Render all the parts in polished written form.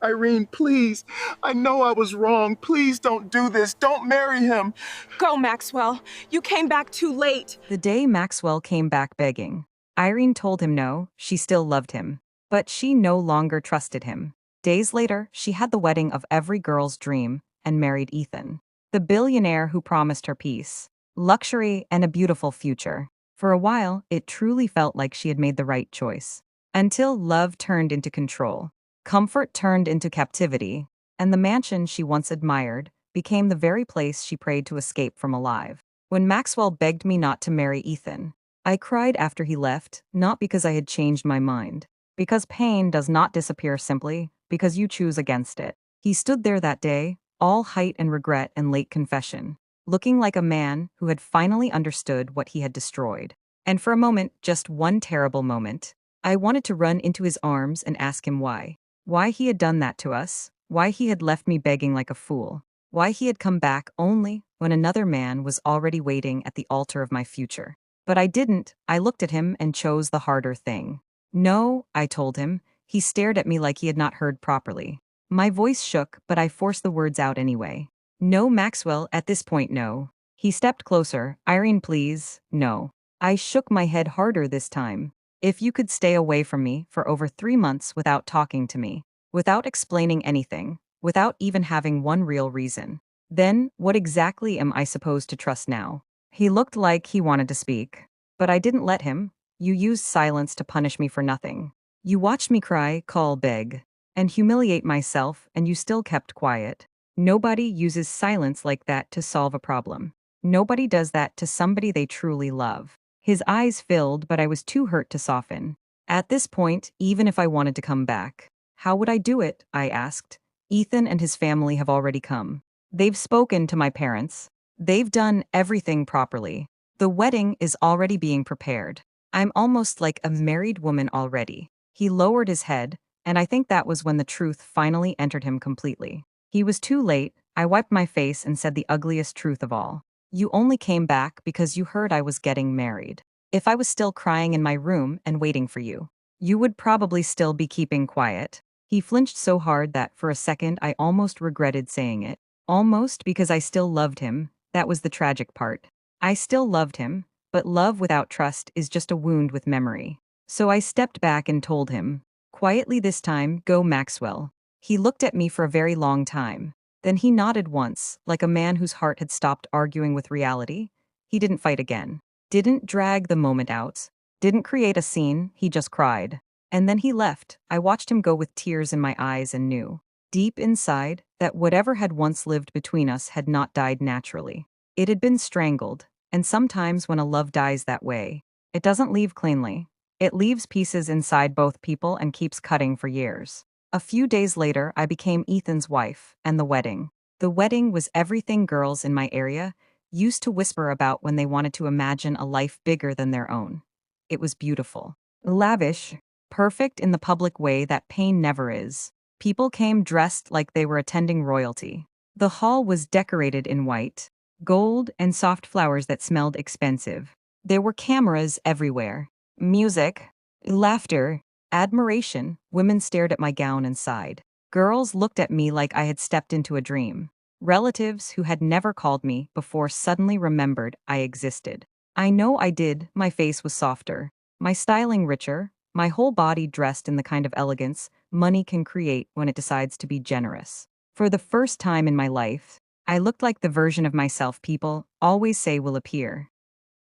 Irene, please. I know I was wrong. Please don't do this. Don't marry him. Go, Maxwell. You came back too late. The day Maxwell came back begging, Irene told him no, she still loved him. But she no longer trusted him. Days later, she had the wedding of every girl's dream and married Ethan, the billionaire who promised her peace, luxury, and a beautiful future. For a while, it truly felt like she had made the right choice. Until love turned into control, comfort turned into captivity, and the mansion she once admired became the very place she prayed to escape from alive. When Maxwell begged me not to marry Ethan, I cried after he left, not because I had changed my mind, because pain does not disappear simply because you choose against it. He stood there that day, all height and regret and late confession, looking like a man who had finally understood what he had destroyed. And for a moment, just one terrible moment, I wanted to run into his arms and ask him why. Why he had done that to us, why he had left me begging like a fool, why he had come back only when another man was already waiting at the altar of my future. But I didn't. I looked at him and chose the harder thing. No, I told him. He stared at me like he had not heard properly. My voice shook, but I forced the words out anyway. No, Maxwell, at this point, no. He stepped closer. Irene, please, no. I shook my head harder this time. If you could stay away from me for over 3 months without talking to me, without explaining anything, without even having one real reason, then what exactly am I supposed to trust now? He looked like he wanted to speak, but I didn't let him. You used silence to punish me for nothing. You watched me cry, call, beg, and humiliate myself, and you still kept quiet. Nobody uses silence like that to solve a problem. Nobody does that to somebody they truly love. His eyes filled, but I was too hurt to soften. At this point, even if I wanted to come back, how would I do it? I asked. Ethan and his family have already come. They've spoken to my parents. They've done everything properly. The wedding is already being prepared. I'm almost like a married woman already. He lowered his head, and I think that was when the truth finally entered him completely. He was too late. I wiped my face and said the ugliest truth of all. You only came back because you heard I was getting married. If I was still crying in my room and waiting for you, you would probably still be keeping quiet. He flinched so hard that for a second I almost regretted saying it. Almost, because I still loved him. That was the tragic part. I still loved him, but love without trust is just a wound with memory. So I stepped back and told him, quietly this time, go, Maxwell. He looked at me for a very long time. Then he nodded once, like a man whose heart had stopped arguing with reality. He didn't fight again. Didn't drag the moment out. Didn't create a scene, he just cried. And then he left. I watched him go with tears in my eyes and knew, deep inside, that whatever had once lived between us had not died naturally. It had been strangled, and sometimes when a love dies that way, it doesn't leave cleanly. It leaves pieces inside both people and keeps cutting for years. A few days later, I became Ethan's wife, and the wedding. The wedding was everything girls in my area used to whisper about when they wanted to imagine a life bigger than their own. It was beautiful. Lavish. Perfect in the public way that pain never is. People came dressed like they were attending royalty. The hall was decorated in white, gold, and soft flowers that smelled expensive. There were cameras everywhere. Music, laughter, admiration. Women stared at my gown and sighed. Girls looked at me like I had stepped into a dream. Relatives who had never called me before suddenly remembered I existed. I know I did. My face was softer, my styling richer, my whole body dressed in the kind of elegance money can create when it decides to be generous. For the first time in my life, I looked like the version of myself people always say will appear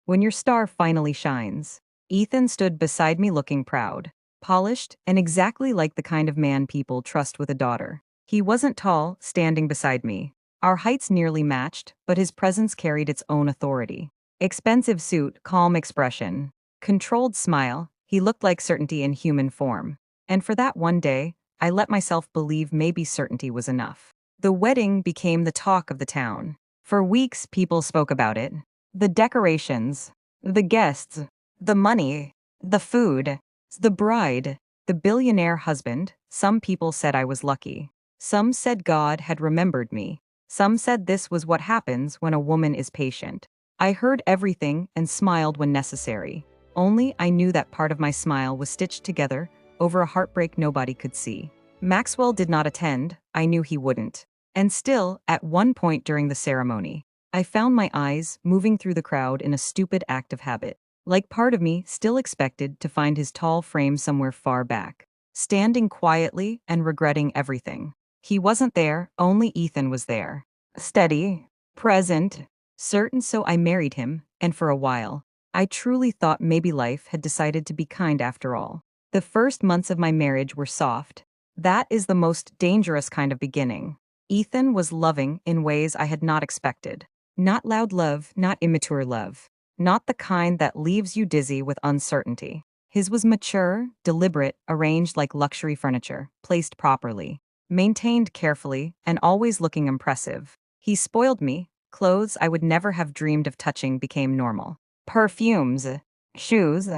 when your star finally shines. Ethan stood beside me looking proud, polished, and exactly like the kind of man people trust with a daughter. He wasn't tall, standing beside me. Our heights nearly matched, but his presence carried its own authority. Expensive suit, calm expression, controlled smile. He looked like certainty in human form. And for that one day, I let myself believe maybe certainty was enough. The wedding became the talk of the town. For weeks, people spoke about it. The decorations, the guests, the money, the food, the bride, the billionaire husband. Some people said I was lucky. Some said God had remembered me. Some said this was what happens when a woman is patient. I heard everything and smiled when necessary. Only I knew that part of my smile was stitched together over a heartbreak nobody could see. Maxwell did not attend, I knew he wouldn't. And still, at one point during the ceremony, I found my eyes moving through the crowd in a stupid act of habit. Like part of me still expected to find his tall frame somewhere far back, standing quietly and regretting everything. He wasn't there, only Ethan was there. Steady, present, certain, so I married him, and for a while, I truly thought maybe life had decided to be kind after all. The first months of my marriage were soft. That is the most dangerous kind of beginning. Ethan was loving in ways I had not expected. Not loud love, not immature love. Not the kind that leaves you dizzy with uncertainty. His was mature, deliberate, arranged like luxury furniture, placed properly, maintained carefully, and always looking impressive. He spoiled me. Clothes I would never have dreamed of touching became normal. Perfumes, shoes,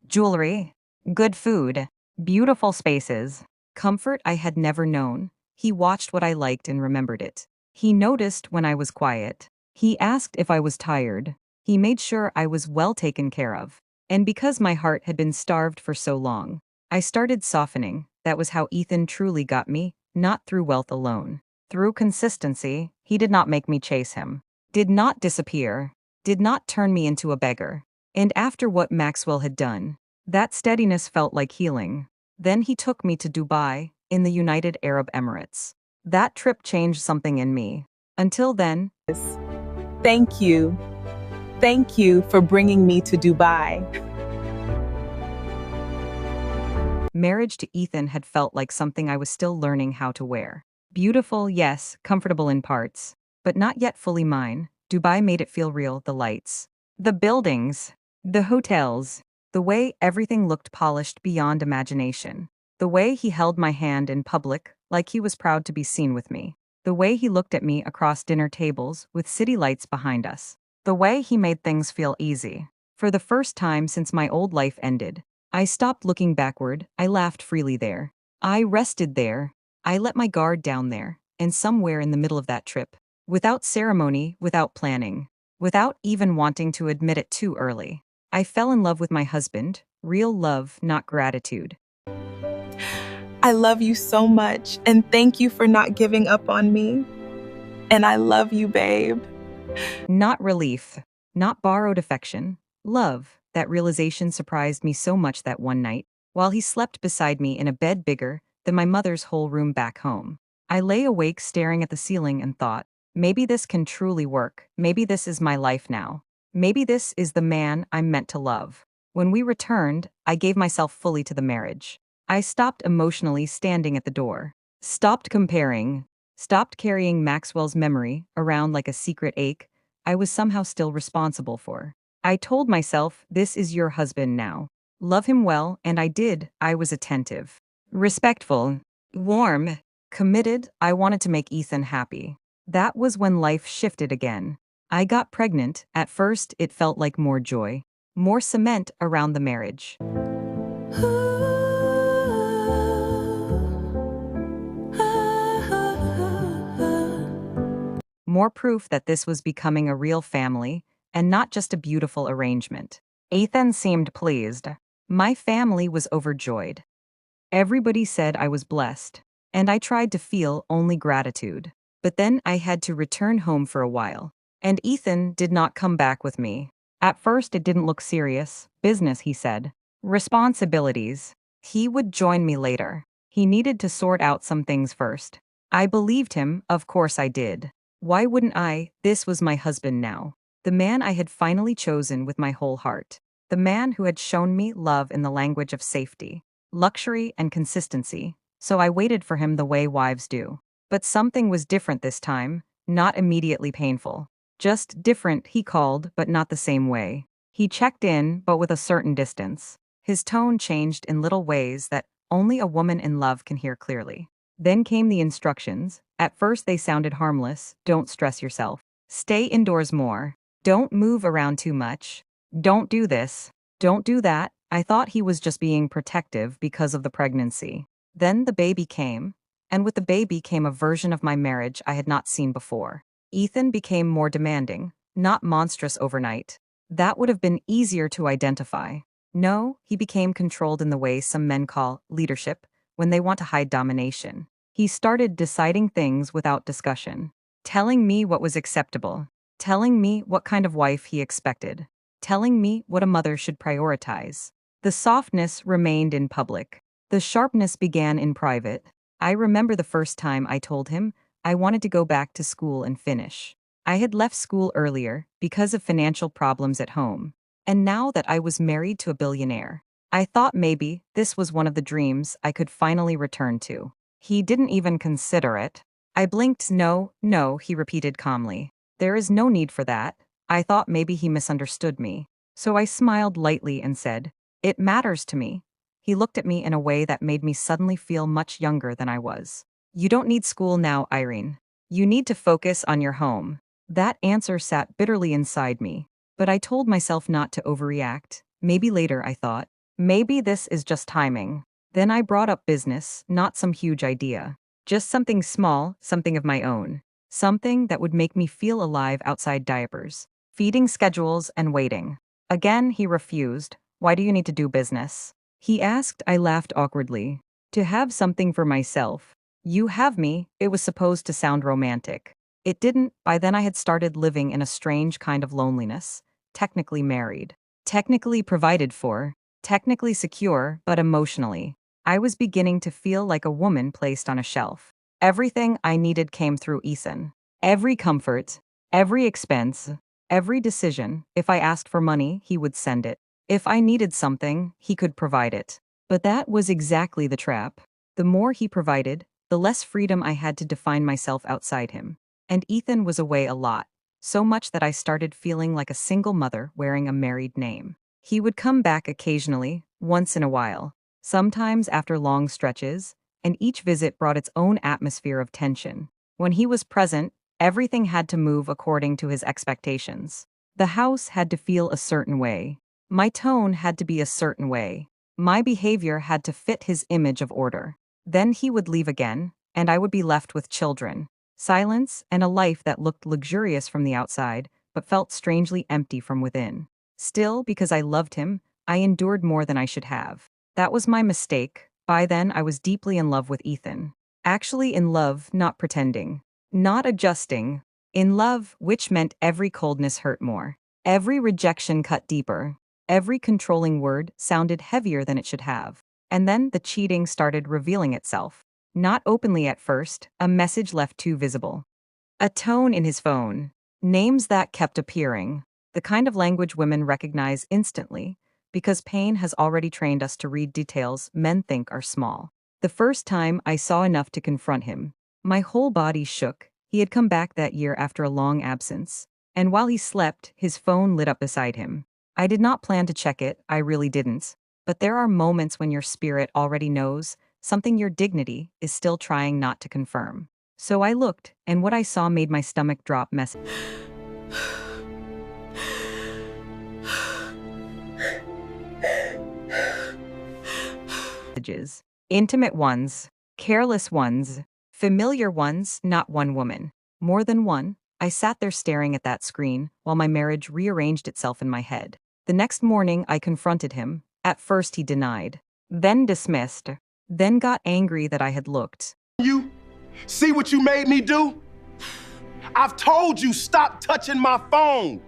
jewelry, good food, beautiful spaces, comfort I had never known. He watched what I liked and remembered it. He noticed when I was quiet. He asked if I was tired. He made sure I was well taken care of. And because my heart had been starved for so long, I started softening. That was how Ethan truly got me, not through wealth alone. Through consistency. He did not make me chase him. Did not disappear. Did not turn me into a beggar. And after what Maxwell had done, that steadiness felt like healing. Then he took me to Dubai, in the United Arab Emirates. That trip changed something in me. Until then, Thank you. Thank you for bringing me to Dubai. marriage to Ethan had felt like something I was still learning how to wear. Beautiful, yes, comfortable in parts, but not yet fully mine. Dubai made it feel real, the lights, the buildings, the hotels, the way everything looked polished beyond imagination. The way he held my hand in public, like he was proud to be seen with me. The way he looked at me across dinner tables with city lights behind us. The way he made things feel easy. For the first time since my old life ended, I stopped looking backward. I laughed freely there. I rested there. I let my guard down there, and somewhere in the middle of that trip, without ceremony, without planning, without even wanting to admit it too early, I fell in love with my husband. Real love, not gratitude. I love you so much, and thank you for not giving up on me. And I love you, babe. Not relief, not borrowed affection, love. That realization surprised me so much that one night, while he slept beside me in a bed bigger than my mother's whole room back home. I lay awake staring at the ceiling and thought, maybe this can truly work. Maybe this is my life now. Maybe this is the man I'm meant to love. When we returned, I gave myself fully to the marriage. I stopped emotionally standing at the door. Stopped comparing. Stopped carrying Maxwell's memory around like a secret ache I was somehow still responsible for. I told myself, this is your husband now. Love him well, and I did. I was attentive, respectful, warm, committed. I wanted to make Ethan happy. That was when life shifted again. I got pregnant. At first, it felt like more joy, more cement around the marriage. More proof that this was becoming a real family, and not just a beautiful arrangement. Ethan seemed pleased. My family was overjoyed. Everybody said I was blessed, and I tried to feel only gratitude. But then I had to return home for a while, and Ethan did not come back with me. At first it didn't look serious. Business, he said. Responsibilities. He would join me later. He needed to sort out some things first. I believed him, of course I did. Why wouldn't I? This was my husband now. The man I had finally chosen with my whole heart. The man who had shown me love in the language of safety, luxury, and consistency. So I waited for him the way wives do. But something was different this time, not immediately painful. Just different. He called, but not the same way. He checked in, but with a certain distance. His tone changed in little ways that only a woman in love can hear clearly. Then came the instructions. At first they sounded harmless. Don't stress yourself. Stay indoors more. Don't move around too much. Don't do this. Don't do that. I thought he was just being protective because of the pregnancy. Then the baby came, and with the baby came a version of my marriage I had not seen before. Ethan became more demanding, not monstrous overnight. That would have been easier to identify. No, he became controlled in the way some men call leadership, when they want to hide domination. He started deciding things without discussion, telling me what was acceptable, telling me what kind of wife he expected, telling me what a mother should prioritize. The softness remained in public. The sharpness began in private. I remember the first time I told him I wanted to go back to school and finish. I had left school earlier because of financial problems at home, and now that I was married to a billionaire, I thought maybe this was one of the dreams I could finally return to. He didn't even consider it. I blinked. No, no, he repeated calmly. There is no need for that. I thought maybe he misunderstood me. So I smiled lightly and said, "It matters to me." He looked at me in a way that made me suddenly feel much younger than I was. "You don't need school now, Irene. You need to focus on your home." That answer sat bitterly inside me, but I told myself not to overreact. Maybe later, I thought. Maybe this is just timing. Then I brought up business, not some huge idea. Just something small, something of my own. Something that would make me feel alive outside diapers, feeding schedules, and waiting. Again, he refused. "Why do you need to do business?" He asked. I laughed awkwardly. "To have something for myself." "You have me." It was supposed to sound romantic. It didn't. By then I had started living in a strange kind of loneliness. Technically married. Technically provided for. Technically secure, but emotionally, I was beginning to feel like a woman placed on a shelf. Everything I needed came through Ethan. Every comfort, every expense, every decision. If I asked for money, he would send it. If I needed something, he could provide it. But that was exactly the trap. The more he provided, the less freedom I had to define myself outside him. And Ethan was away a lot, so much that I started feeling like a single mother wearing a married name. He would come back occasionally, once in a while, sometimes after long stretches, and each visit brought its own atmosphere of tension. When he was present, everything had to move according to his expectations. The house had to feel a certain way. My tone had to be a certain way. My behavior had to fit his image of order. Then he would leave again, and I would be left with children, silence, and a life that looked luxurious from the outside, but felt strangely empty from within. Still, because I loved him, I endured more than I should have. That was my mistake. By then, I was deeply in love with Ethan. Actually in love, not pretending. Not adjusting. In love, which meant every coldness hurt more. Every rejection cut deeper. Every controlling word sounded heavier than it should have. And then the cheating started revealing itself. Not openly at first, a message left too visible. A tone in his phone. Names that kept appearing. The kind of language women recognize instantly, because pain has already trained us to read details men think are small. The first time I saw enough to confront him, my whole body shook. He had come back that year after a long absence, and while he slept, his phone lit up beside him. I did not plan to check it, I really didn't. But there are moments when your spirit already knows something your dignity is still trying not to confirm. So I looked, and what I saw made my stomach drop. Messages. Intimate ones, careless ones, familiar ones, not one woman. More than one. I sat there staring at that screen while my marriage rearranged itself in my head. The next morning, I confronted him. At first, he denied, then dismissed, then got angry that I had looked. You see what you made me do? I've told you, stop touching my phone.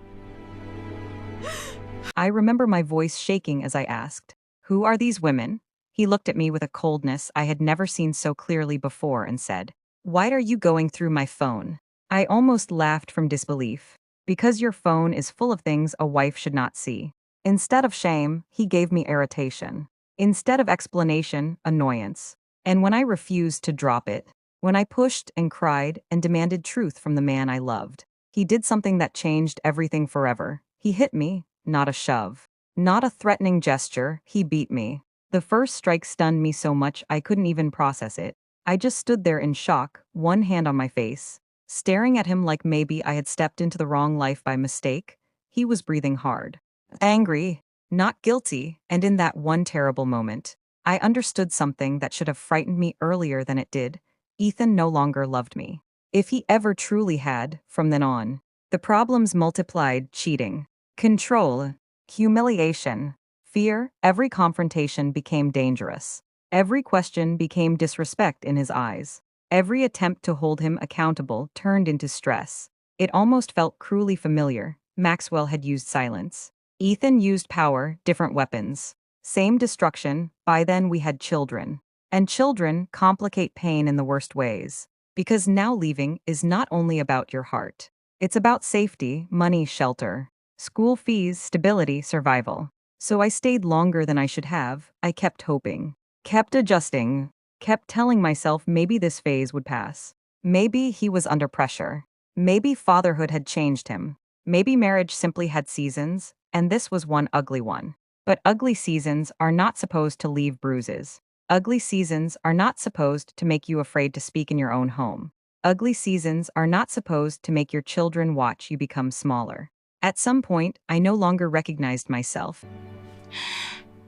I remember my voice shaking as I asked, "Who are these women?" He looked at me with a coldness I had never seen so clearly before and said, "Why are you going through my phone?" I almost laughed from disbelief. "Because your phone is full of things a wife should not see." Instead of shame, he gave me irritation. Instead of explanation, annoyance. And when I refused to drop it, when I pushed and cried and demanded truth from the man I loved, he did something that changed everything forever. He hit me, not a shove. Not a threatening gesture, he beat me. The first strike stunned me so much I couldn't even process it. I just stood there in shock, one hand on my face, staring at him like maybe I had stepped into the wrong life by mistake. He was breathing hard. Angry, not guilty, and in that one terrible moment, I understood something that should have frightened me earlier than it did. Ethan no longer loved me. If he ever truly had, from then on, the problems multiplied: cheating, control, humiliation, fear. Every confrontation became dangerous. Every question became disrespect in his eyes. Every attempt to hold him accountable turned into stress. It almost felt cruelly familiar. Maxwell had used silence. Ethan used power, different weapons. Same destruction. By then we had children. And children complicate pain in the worst ways. Because now leaving is not only about your heart. It's about safety, money, shelter, school fees, stability, survival. So I stayed longer than I should have. I kept hoping, kept adjusting, kept telling myself maybe this phase would pass. Maybe he was under pressure. Maybe fatherhood had changed him. Maybe marriage simply had seasons, and this was one ugly one. But ugly seasons are not supposed to leave bruises. Ugly seasons are not supposed to make you afraid to speak in your own home. Ugly seasons are not supposed to make your children watch you become smaller. At some point, I no longer recognized myself.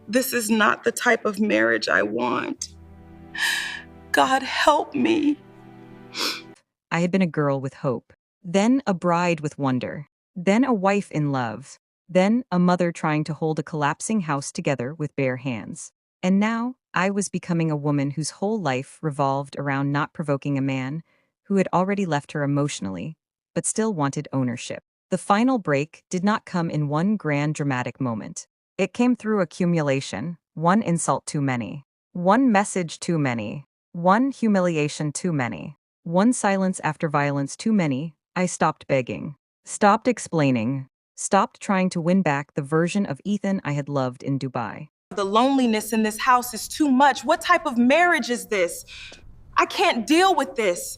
This is not the type of marriage I want. God help me. I had been a girl with hope, then a bride with wonder, then a wife in love, then a mother trying to hold a collapsing house together with bare hands. And now, I was becoming a woman whose whole life revolved around not provoking a man who had already left her emotionally, but still wanted ownership. The final break did not come in one grand dramatic moment. It came through accumulation, one insult too many, one message too many, one humiliation too many, one silence after violence too many. I stopped begging, stopped explaining, stopped trying to win back the version of Ethan I had loved in Dubai. The loneliness in this house is too much. What type of marriage is this? I can't deal with this.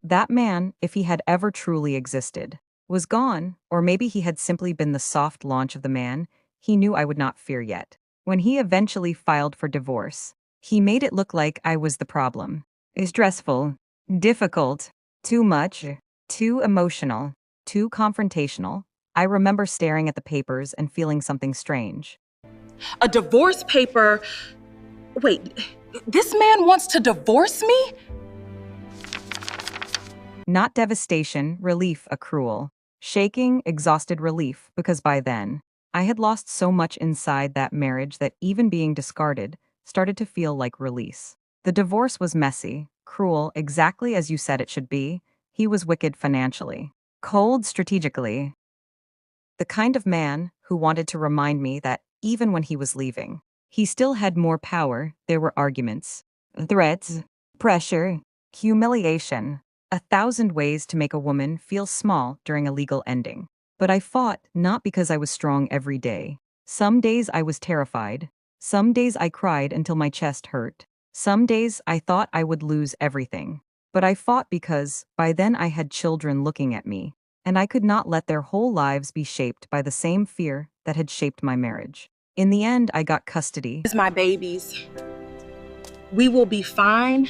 That man, if he had ever truly existed, was gone, or maybe he had simply been the soft launch of the man he knew I would not fear yet. When he eventually filed for divorce, he made it look like I was the problem. Stressful, difficult, too much, too emotional, too confrontational. I remember staring at the papers and feeling something strange. A divorce paper? Wait, this man wants to divorce me? Not devastation, relief, a cruel, shaking, exhausted relief, because by then, I had lost so much inside that marriage that even being discarded started to feel like release. The divorce was messy, cruel, exactly as you said it should be. He was wicked financially, cold strategically. The kind of man who wanted to remind me that even when he was leaving, he still had more power. There were arguments, threats, pressure, humiliation. 1,000 ways to make a woman feel small during a legal ending. But I fought not because I was strong every day. Some days I was terrified. Some days I cried until my chest hurt. Some days I thought I would lose everything. But I fought because, by then I had children looking at me, and I could not let their whole lives be shaped by the same fear that had shaped my marriage. In the end, I got custody. It's my babies. We will be fine,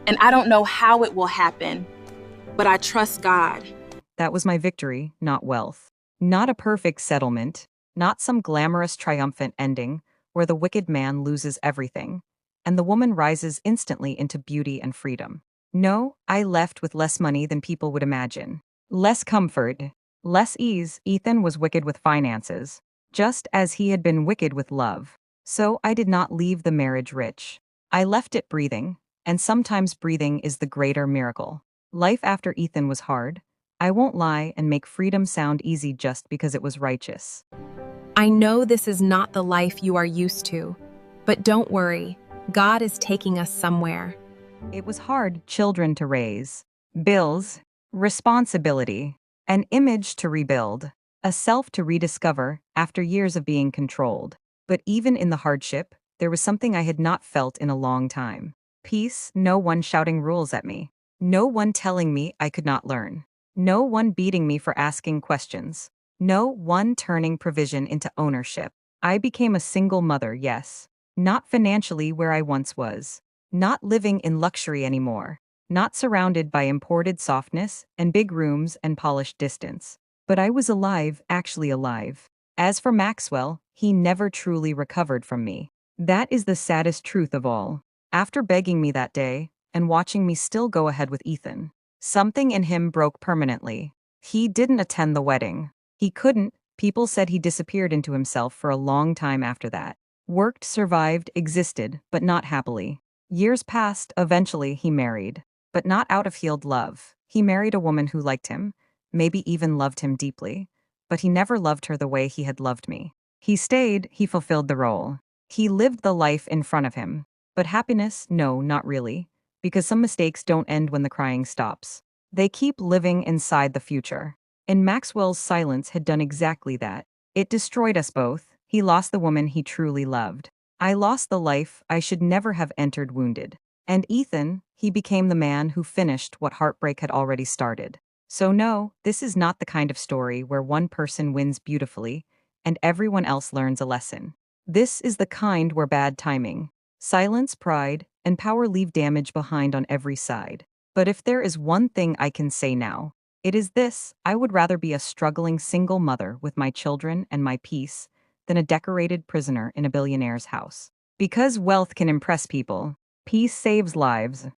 and I don't know how it will happen, but I trust God. That was my victory, not wealth. Not a perfect settlement, not some glamorous triumphant ending where the wicked man loses everything, and the woman rises instantly into beauty and freedom. No, I left with less money than people would imagine. Less comfort, less ease. Ethan was wicked with finances, just as he had been wicked with love. So I did not leave the marriage rich. I left it breathing, and sometimes breathing is the greater miracle. Life after Ethan was hard. I won't lie and make freedom sound easy just because it was righteous. I know this is not the life you are used to, but don't worry, God is taking us somewhere. It was hard, children to raise, bills, responsibility, an image to rebuild, a self to rediscover after years of being controlled. But even in the hardship, there was something I had not felt in a long time. Peace, no one shouting rules at me. No one telling me I could not learn. No one beating me for asking questions. No one turning provision into ownership. I became a single mother, yes. Not financially where I once was. Not living in luxury anymore. Not surrounded by imported softness and big rooms and polished distance. But I was alive, actually alive. As for Maxwell, he never truly recovered from me. That is the saddest truth of all. After begging me that day, and watching me still go ahead with Ethan, something in him broke permanently. He didn't attend the wedding. He couldn't. People said he disappeared into himself for a long time after that. Worked, survived, existed, but not happily. Years passed, eventually he married. But not out of healed love. He married a woman who liked him, maybe even loved him deeply. But he never loved her the way he had loved me. He stayed, he fulfilled the role. He lived the life in front of him. But happiness, no, not really. Because some mistakes don't end when the crying stops. They keep living inside the future. And Maxwell's silence had done exactly that. It destroyed us both. He lost the woman he truly loved. I lost the life I should never have entered wounded. And Ethan, he became the man who finished what heartbreak had already started. So no, this is not the kind of story where one person wins beautifully and everyone else learns a lesson. This is the kind where bad timing, silence, pride, and power leave damage behind on every side. But if there is one thing I can say now, it is this: I would rather be a struggling single mother with my children and my peace than a decorated prisoner in a billionaire's house. Because wealth can impress people, peace saves lives.